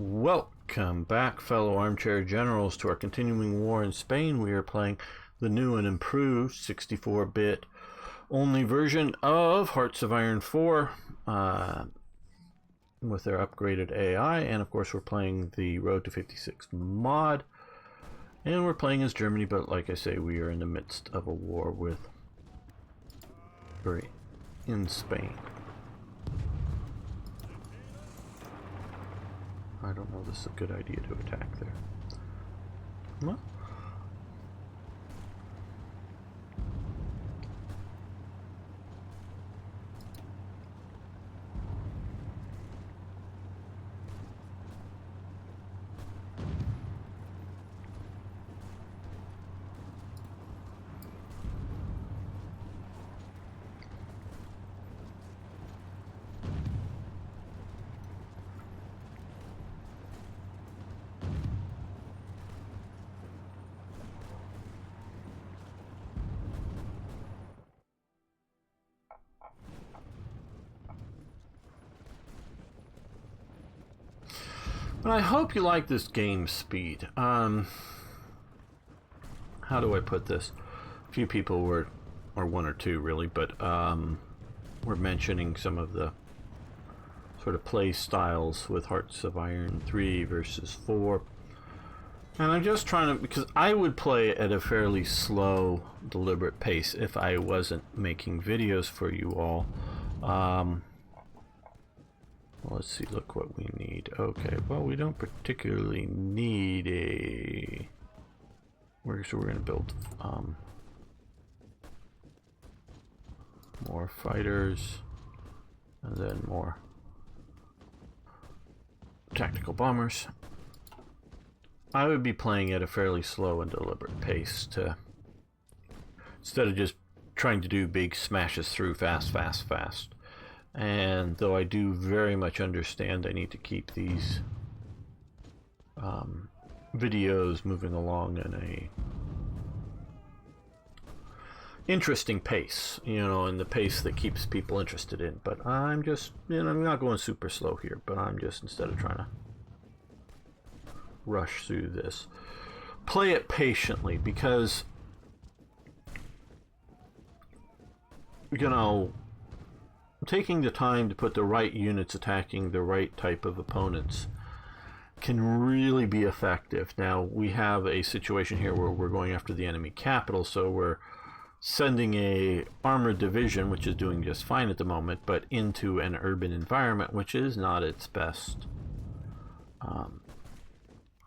Welcome back, fellow armchair generals, to our continuing war in Spain. We are playing the new and improved 64-bit only version of Hearts of Iron 4 with their upgraded AI, and of course we're playing the Road to 56 mod, and we're playing as Germany, but like I say, we are in the midst of a war in Spain. I don't know if this is a good idea to attack there. Well, I hope you like this game speed. How do I put this? A few people were, or one or two really, but were mentioning some of the sort of play styles with Hearts of Iron 3 versus 4. And I'm just trying to, because I would play at a fairly slow, deliberate pace if I wasn't making videos for you all. Well, let's see, look what we need. Okay, well, we don't particularly need a... So we're going to build more fighters, and then more tactical bombers. I would be playing at a fairly slow and deliberate pace to, instead of just trying to do big smashes through fast. And though I do very much understand I need to keep these videos moving along in a interesting pace, you know, in the pace that keeps people interested in. But I'm just, you know, I'm not going super slow here, but I'm just, instead of trying to rush through this, play it patiently, because, you know, taking the time to put the right units attacking the right type of opponents can really be effective. Now, we have a situation here where we're going after the enemy capital, so we're sending a armored division, which is doing just fine at the moment, but into an urban environment, which is not its best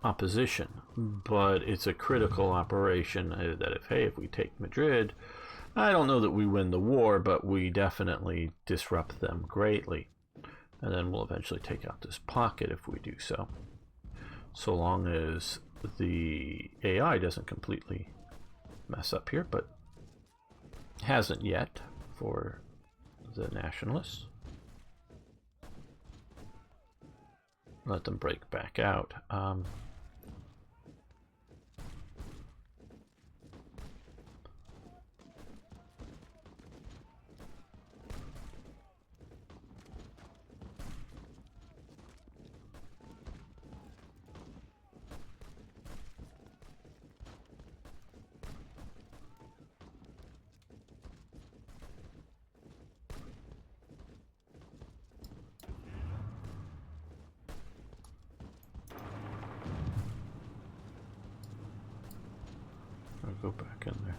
opposition. But it's a critical operation that if we take Madrid, I don't know that we win the war, but we definitely disrupt them greatly. And then we'll eventually take out this pocket if we do so. So long as the AI doesn't completely mess up here, but hasn't yet for the nationalists. Let them break back out. I'll go back in there.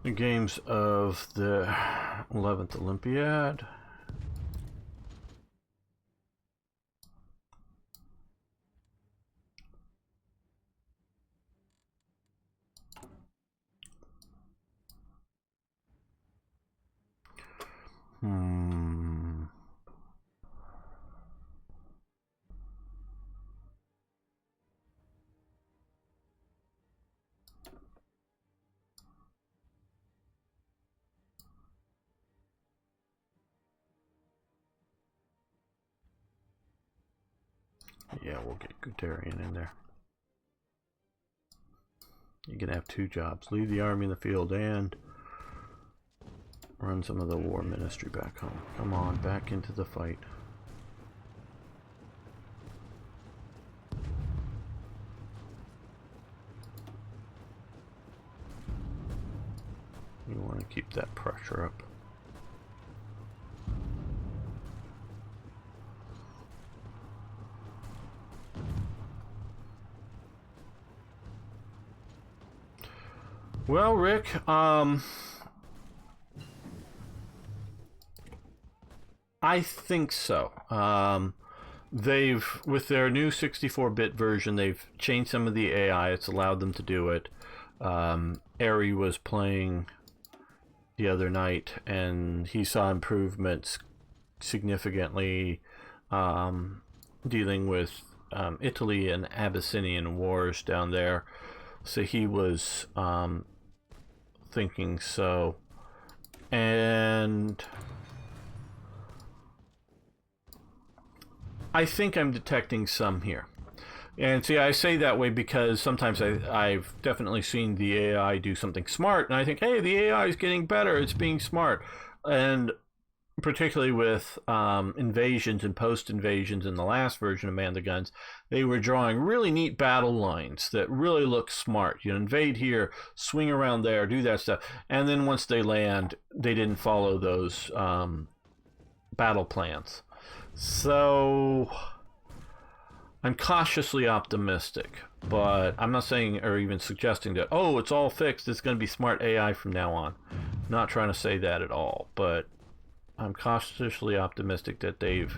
The games of the 11th Olympiad. Yeah, we'll get Guderian in there. You can have 2 jobs. Leave the army in the field and run some of the war ministry back home. Come on, back into the fight. You want to keep that pressure up. Well, Rick, I think so. They've, with their new 64-bit version, they've changed some of the AI. It's allowed them to do it. Ari was playing the other night, and he saw improvements significantly dealing with Italy and Abyssinian wars down there. So he was thinking so. And I think I'm detecting some here. And see, I say that way because sometimes I've definitely seen the AI do something smart, and I think, hey, the AI is getting better, it's being smart. And particularly with invasions and post-invasions in the last version of Man the Guns, they were drawing really neat battle lines that really look smart. You invade here, swing around there, do that stuff. And then once they land, they didn't follow those battle plans. So I'm cautiously optimistic, but I'm not saying or even suggesting that, oh, it's all fixed, it's going to be smart AI from now on. I'm not trying to say that at all, but I'm cautiously optimistic that they've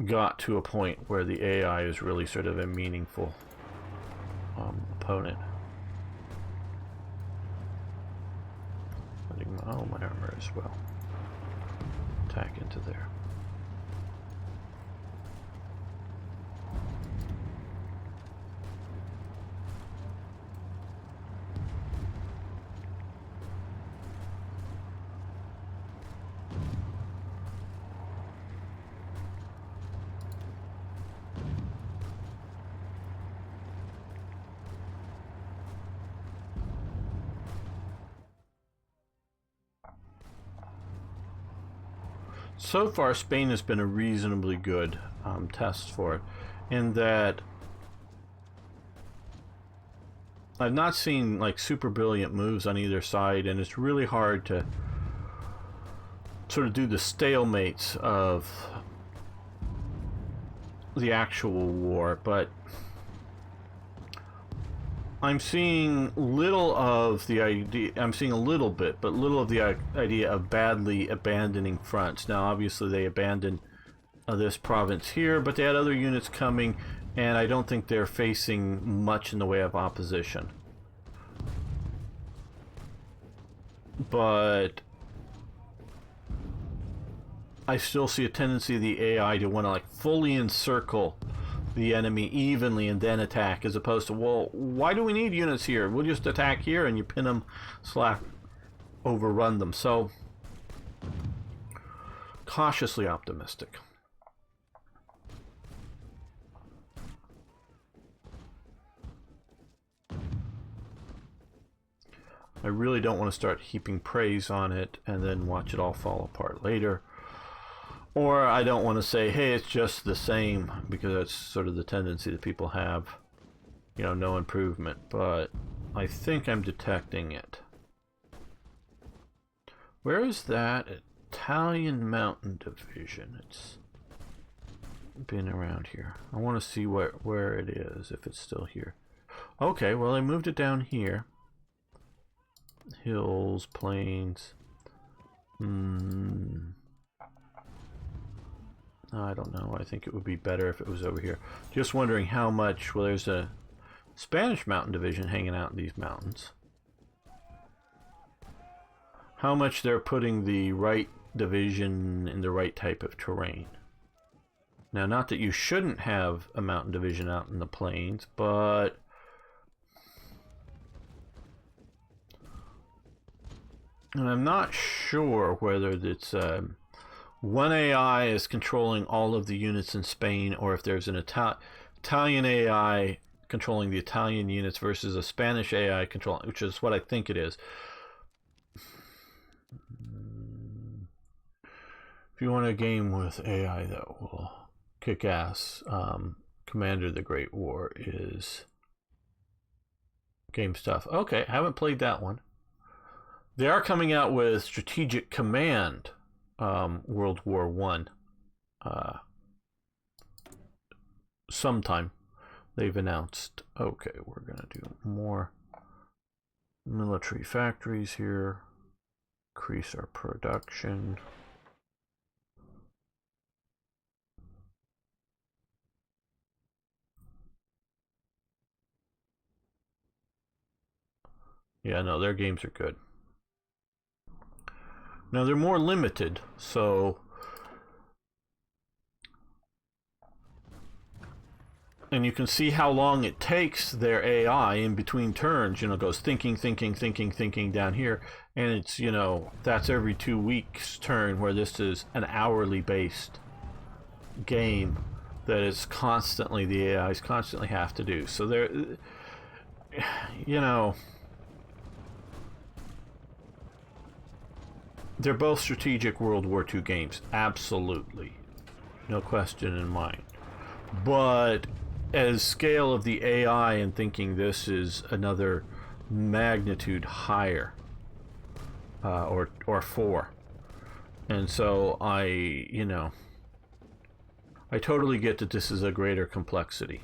got to a point where the AI is really sort of a meaningful opponent. Oh, my armor as well. Attack into there. So far, Spain has been a reasonably good test for it, in that I've not seen like super brilliant moves on either side, and it's really hard to sort of do the stalemates of the actual war. But I'm seeing little of the idea. I'm seeing a little bit, but little of the idea of badly abandoning fronts. Now, obviously, they abandoned this province here, but they had other units coming, and I don't think they're facing much in the way of opposition. But I still see a tendency of the AI to want to like fully encircle the enemy evenly and then attack, as opposed to, well, why do we need units here? We'll just attack here and you pin them / overrun them. So cautiously optimistic. I really don't want to start heaping praise on it and then watch it all fall apart later. Or I don't want to say, hey, it's just the same, because that's sort of the tendency that people have, you know, no improvement. But I think I'm detecting it. Where is that Italian Mountain Division? It's been around here. I want to see where it is, if it's still here. Okay, well, I moved it down here. Hills, plains. I don't know. I think it would be better if it was over here. Just wondering how much. Well, there's a Spanish mountain division hanging out in these mountains. How much they're putting the right division in the right type of terrain. Now, not that you shouldn't have a mountain division out in the plains, but and I'm not sure whether it's one AI is controlling all of the units in Spain, or if there's an Italian AI controlling the Italian units versus a Spanish AI controlling, which is what I think it is. If you want a game with AI that will kick ass, Commander the Great War is game stuff. Okay, haven't played that one. They are coming out with Strategic Command, World War One. Sometime they've announced. Okay, we're gonna do more military factories here. Increase our production. Yeah, no, their games are good. Now they're more limited, so, and you can see how long it takes their AI in between turns, you know, goes thinking down here, and it's, you know, that's every 2 weeks turn, where this is an hourly based game that is constantly, the AIs constantly have to do. So they're, you know, they're both strategic World War II games, absolutely, no question in mind. But as scale of the AI and thinking, this is another magnitude higher, or 4. And so you know, I totally get that this is a greater complexity.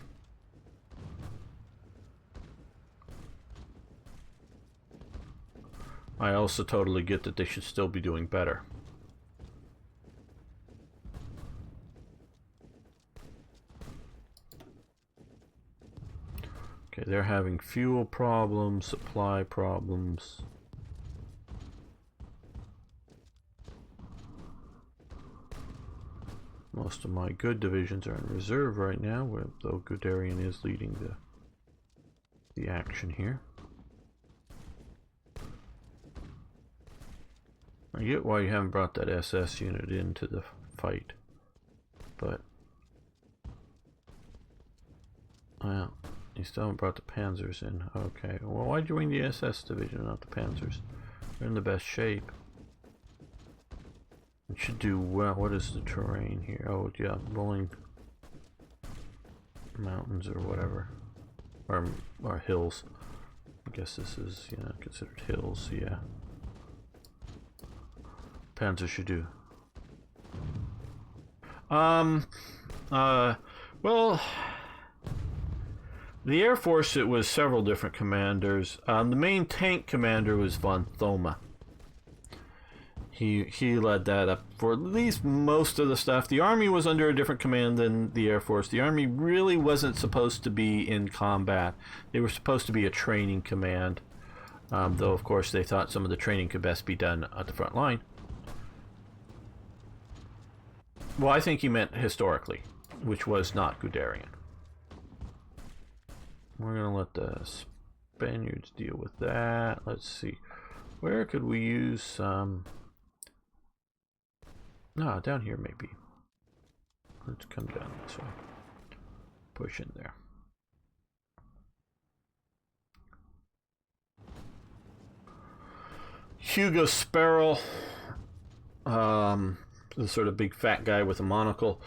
I also totally get that they should still be doing better. Okay, they're having fuel problems, supply problems. Most of my good divisions are in reserve right now, though Guderian is leading the action here. I get why you haven't brought that SS unit into the fight, but well, you still haven't brought the Panzers in. Okay, well, why'd you bring the SS division, not the Panzers? They're in the best shape. It should do well. What is the terrain here? Oh yeah, rolling mountains or whatever, or hills. I guess this is, you know, considered hills. Yeah. Panzer should do. Well, the Air Force, it was several different commanders. The main tank commander was von Thoma. He led that up for at least most of the stuff. The Army was under a different command than the Air Force. The Army really wasn't supposed to be in combat. They were supposed to be a training command, though of course they thought some of the training could best be done at the front line. Well, I think he meant historically, which was not Guderian. We're going to let the Spaniards deal with that. Let's see. Where could we use some... No, down here maybe. Let's come down this way. Push in there. Hugo Sparrow, the sort of big fat guy with a monocle,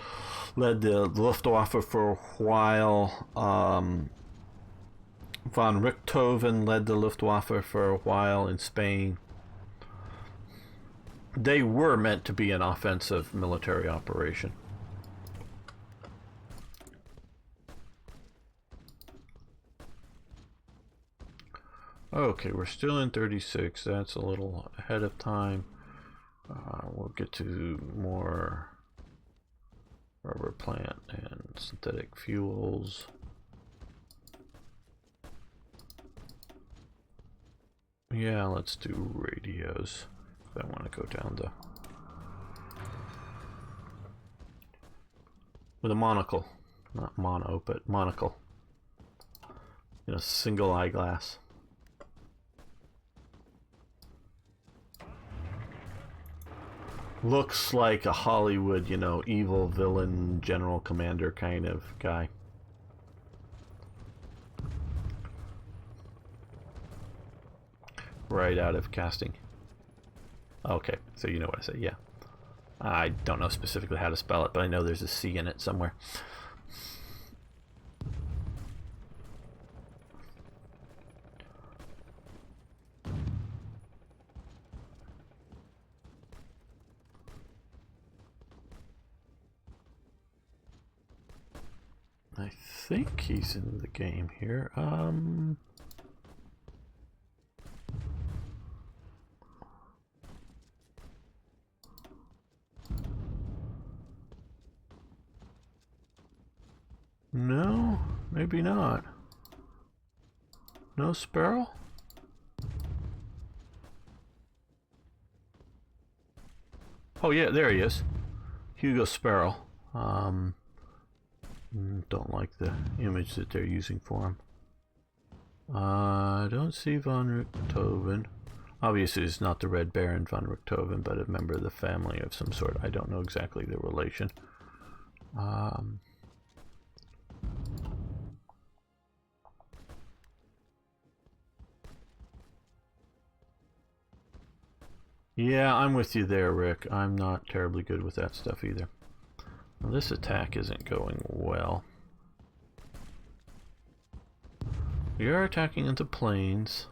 led the Luftwaffe for a while. Von Richthofen led the Luftwaffe for a while in Spain. They were meant to be an offensive military operation. Okay, we're still in 36. That's a little ahead of time. We'll get to more rubber plant and synthetic fuels. Yeah, let's do radios. I want to go down the... with a monocle. Not mono, but monocle. In a single eyeglass. Looks like a Hollywood, you know, evil villain general commander kind of guy. Right out of casting. Okay, so you know what I say, yeah. I don't know specifically how to spell it, but I know there's a C in it somewhere. I think he's in the game here. No, maybe not. No Sparrow? Oh yeah, there he is. Hugo Sparrow. Don't like the image that they're using for him. I don't see von Richthofen. Obviously, it's not the Red Baron von Richthofen, but a member of the family of some sort. I don't know exactly the relation. Yeah, I'm with you there, Rick. I'm not terribly good with that stuff either. Well, this attack isn't going well. We are attacking into plains.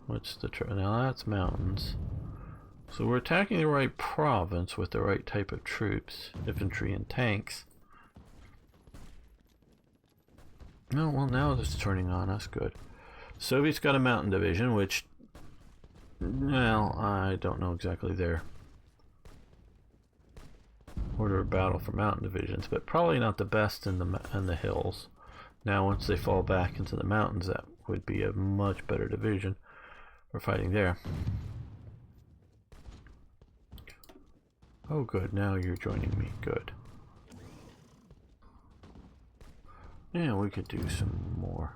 What's the now that's mountains. So we're attacking the right province with the right type of troops, infantry and tanks. Oh, well, now it's turning on us. Good. Soviets got a mountain division, which, well, I don't know exactly their order of battle for mountain divisions, but probably not the best in the hills. Now, once they fall back into the mountains, that would be a much better division. We're fighting there. Oh, good. Now you're joining me. Good. Yeah, we could do some more.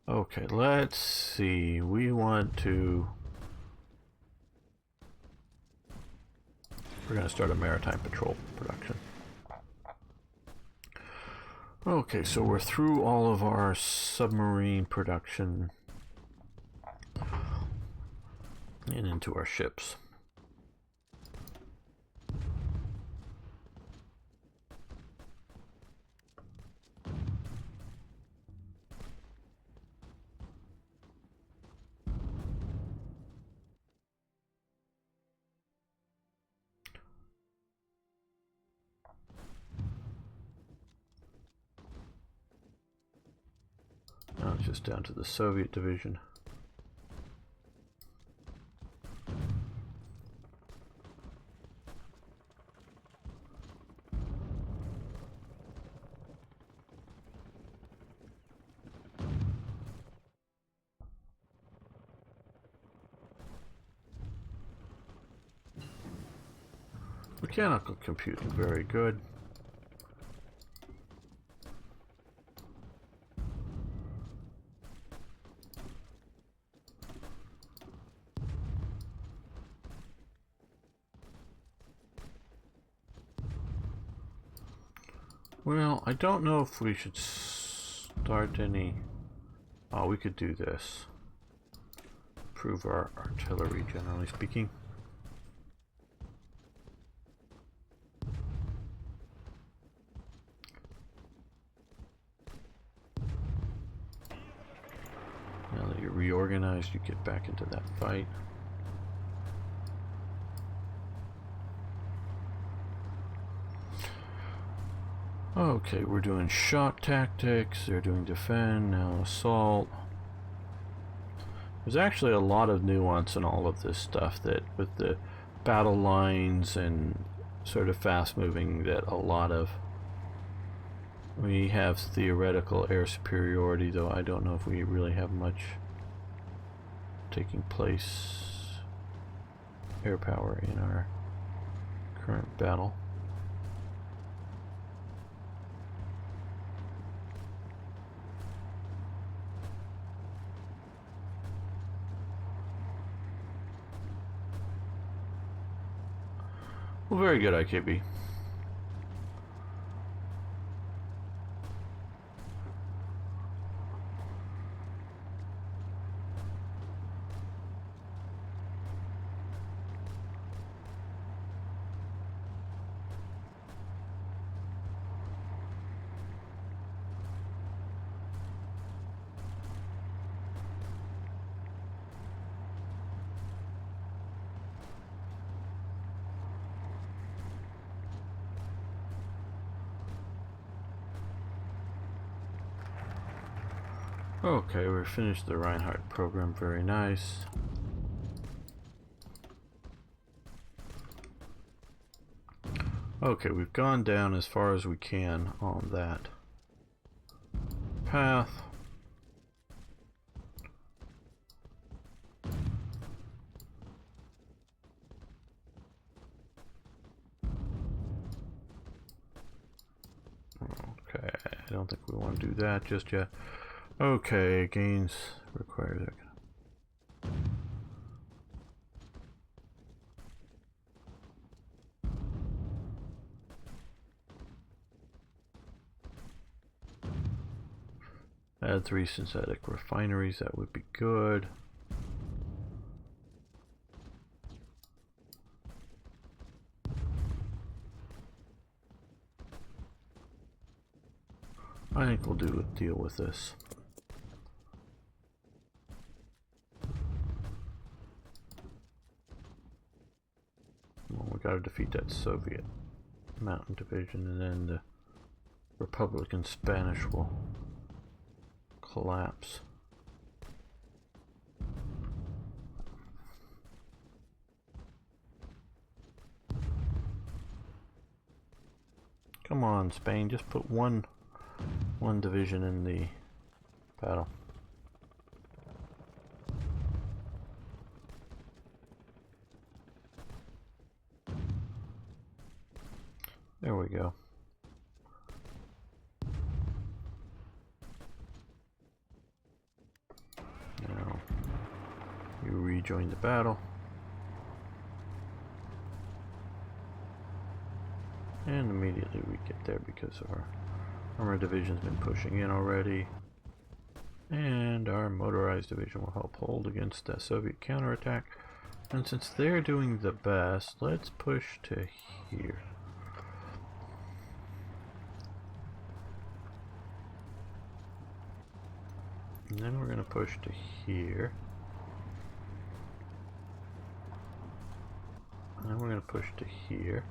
Okay, let's see. We want to... We're going to start a maritime patrol production. Okay, so we're through all of our submarine production and into our ships. Now it's just down to the Soviet division. Mechanical computing, very good. Well, I don't know if we should start any... Oh, we could do this. Improve our artillery, generally speaking. Now that you're reorganized, you get back into that fight. Okay, we're doing shock tactics, they're doing defend, now assault. There's actually a lot of nuance in all of this stuff, that with the battle lines and sort of fast moving, that a lot of... We have theoretical air superiority, though I don't know if we really have much taking place air power in our current battle. Well, very good, IKB. Okay, we finished the Reinhardt program. Very nice. Okay, we've gone down as far as we can on that path. Okay, I don't think we want to do that just yet. Okay, gains required. Add 3 synthetic refineries, that would be good. I think we'll deal with this. Well, we gotta defeat that Soviet mountain division, and then the Republican Spanish will collapse. Come on, Spain, just put one division in the battle. There we go. Now you rejoin the battle. And immediately we get there because our armored division's been pushing in already. And our motorized division will help hold against the Soviet counterattack. And since they're doing the best, let's push to here. And then we're going to push to here. And then we're going to push to here.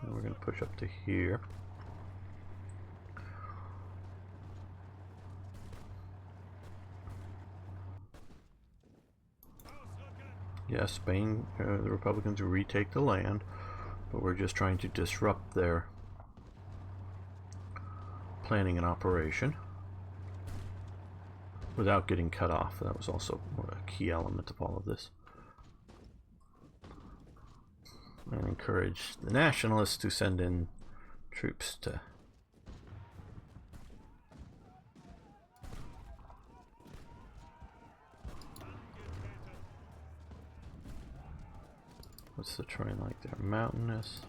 And we're going to push up to here. Yes, Spain, the Republicans retake the land, but we're just trying to disrupt their planning and operation without getting cut off. That was also a key element of all of this. And encourage the nationalists to send in troops to what's the terrain like there? Mountainous.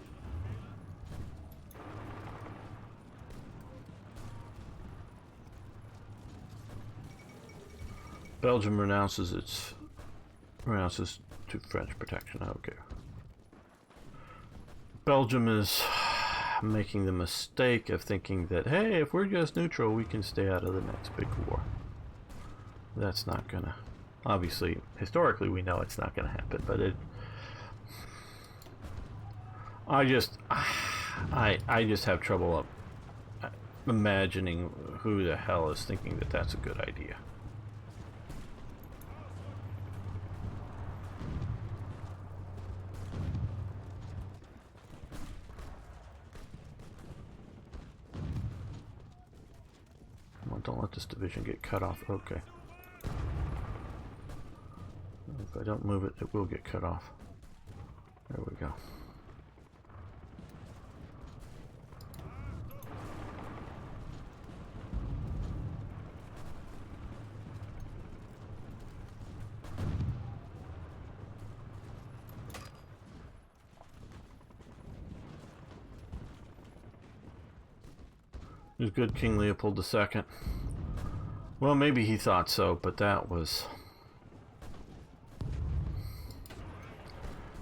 Belgium renounces to French protection. Okay. Belgium is making the mistake of thinking that, hey, if we're just neutral, we can stay out of the next big war. That's not gonna. Obviously, historically, we know it's not gonna happen, but I just have trouble imagining who the hell is thinking that that's a good idea. Come on, don't let this division get cut off. Okay. If I don't move it, it will get cut off. There we go. It was good King Leopold II. Well, maybe he thought so, but that was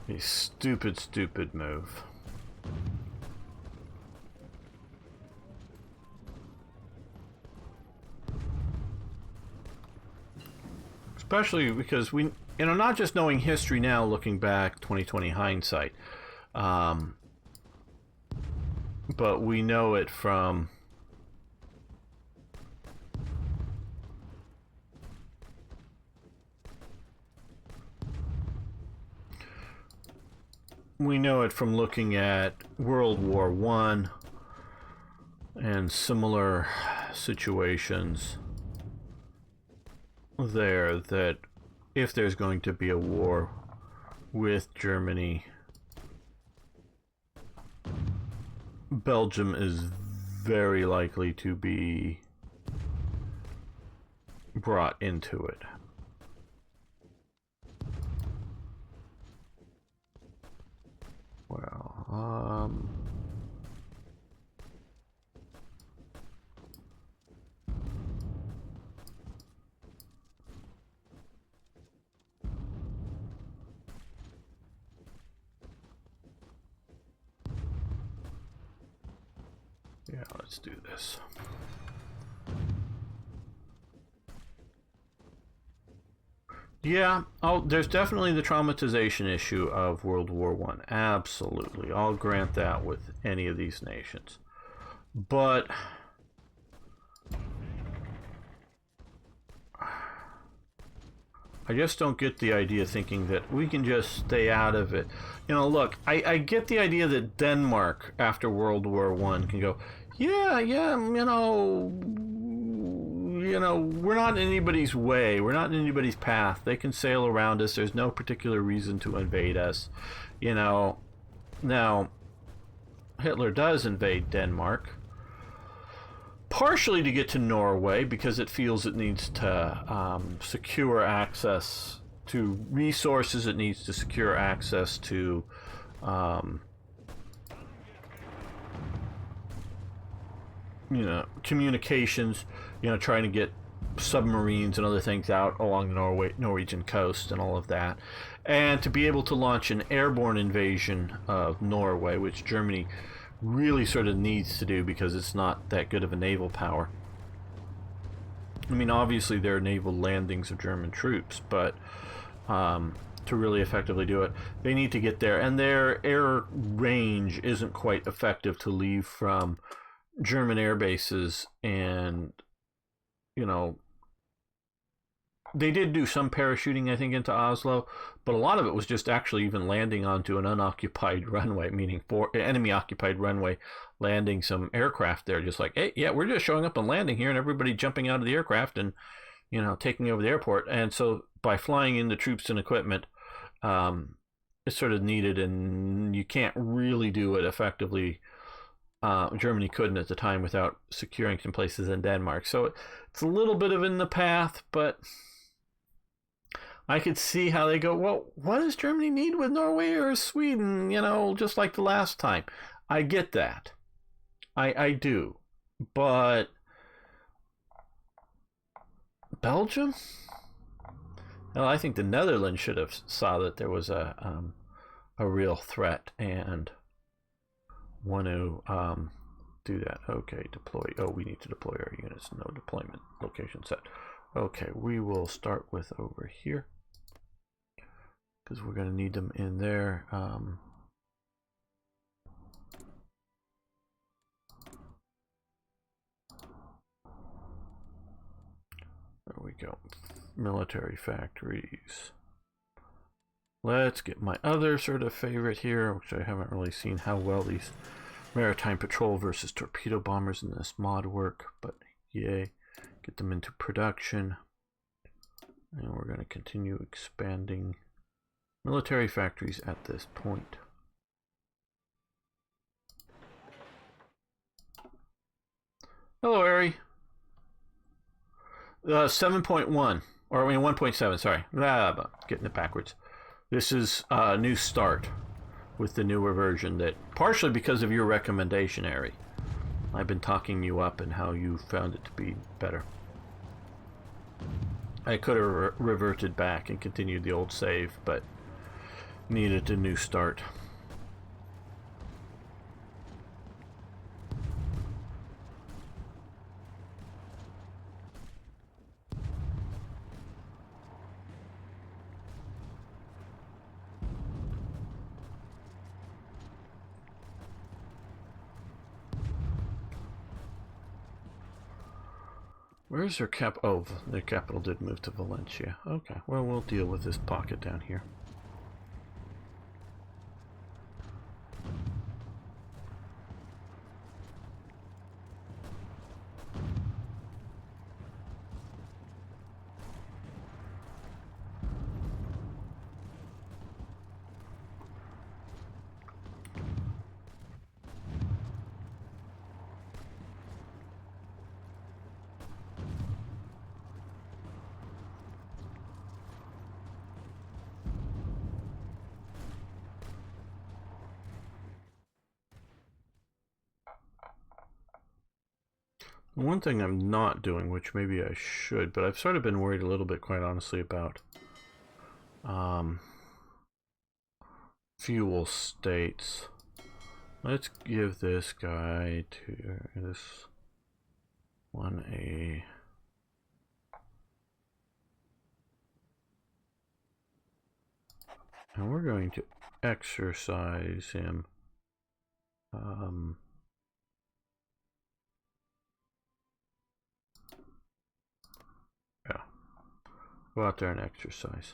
a stupid, stupid move. Especially because we, not just knowing history now, looking back, 2020 hindsight, but we know it from looking at World War I and similar situations there, that if there's going to be a war with Germany, Belgium is very likely to be brought into it. Well, yeah, let's do this. Yeah, there's definitely the traumatization issue of World War I. Absolutely. I'll grant that with any of these nations. But I just don't get the idea thinking that we can just stay out of it. Look, I get the idea that Denmark, after World War I, can go, yeah, we're not in anybody's way. We're not in anybody's path. They can sail around us. There's no particular reason to invade us. Now, Hitler does invade Denmark, partially to get to Norway because it feels it needs to secure access to resources. It needs to secure access to communications, trying to get submarines and other things out along the Norwegian coast and all of that, and to be able to launch an airborne invasion of Norway, which Germany really sort of needs to do because it's not that good of a naval power. I mean, obviously there are naval landings of German troops, but to really effectively do it, they need to get there, and their air range isn't quite effective to leave from German air bases. And they did do some parachuting, I think, into Oslo, but a lot of it was just actually even landing onto an unoccupied runway, meaning for enemy occupied runway, landing some aircraft there, just like, hey, yeah, we're just showing up and landing here, and everybody jumping out of the aircraft and taking over the airport. And so by flying in the troops and equipment, it's sort of needed, and you can't really do it effectively. Germany couldn't at the time without securing some places in Denmark. So it's a little bit of in the path, but I could see how they go, well, what does Germany need with Norway or Sweden, just like the last time? I get that. I do. But Belgium? Well, I think the Netherlands should have saw that there was a real threat and want to do that. Okay, deploy. Oh, we need to deploy our units. No deployment location set. Okay, we will start with over here because we're going to need them in there. There we go. Military factories. Let's get my other sort of favorite here, which I haven't really seen how well these maritime patrol versus torpedo bombers in this mod work, but yay, get them into production. And we're going to continue expanding military factories at this point. Hello, Ari. 7.1, or 1.7, sorry. Getting it backwards. This is a new start with the newer version, that partially because of your recommendation, Ari. I've been talking you up and how you found it to be better. I could have reverted back and continued the old save, but needed a new start. Where's their cap? Oh, their capital did move to Valencia. Okay, well, we'll deal with this pocket down here. One thing I'm not doing, which maybe I should, but I've sort of been worried a little bit, quite honestly, about fuel states. Let's give this guy to this one a and we're going to exercise him. Yeah, go out there and exercise.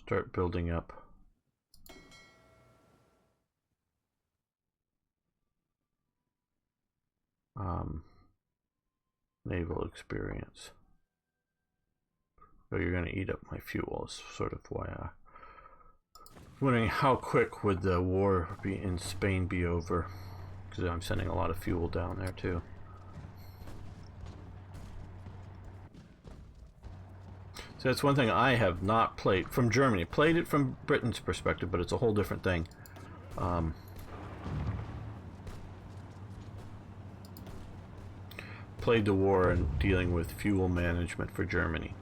Start building up. Naval experience. So you're going to eat up my fuel is sort of why I wondering how quick would the war be in Spain be over, because I'm sending a lot of fuel down there too. So that's one thing I have not played from Germany. Played it from Britain's perspective, but it's a whole different thing. Played the war and dealing with fuel management for Germany.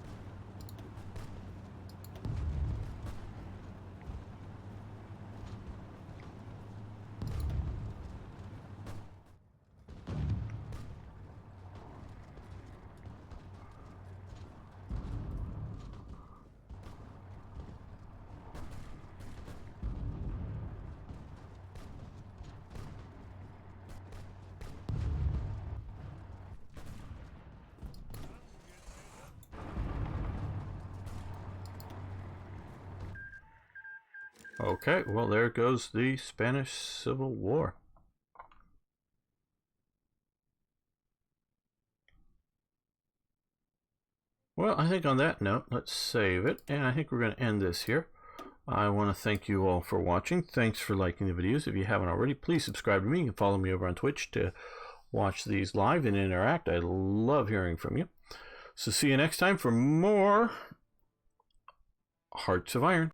Okay, well, there goes the Spanish Civil War. Well, I think on that note, let's save it, and I think we're going to end this here. I want to thank you all for watching. Thanks for liking the videos. If you haven't already, please subscribe to me. You can follow me over on Twitch to watch these live and interact. I love hearing from you. So see you next time for more Hearts of Iron.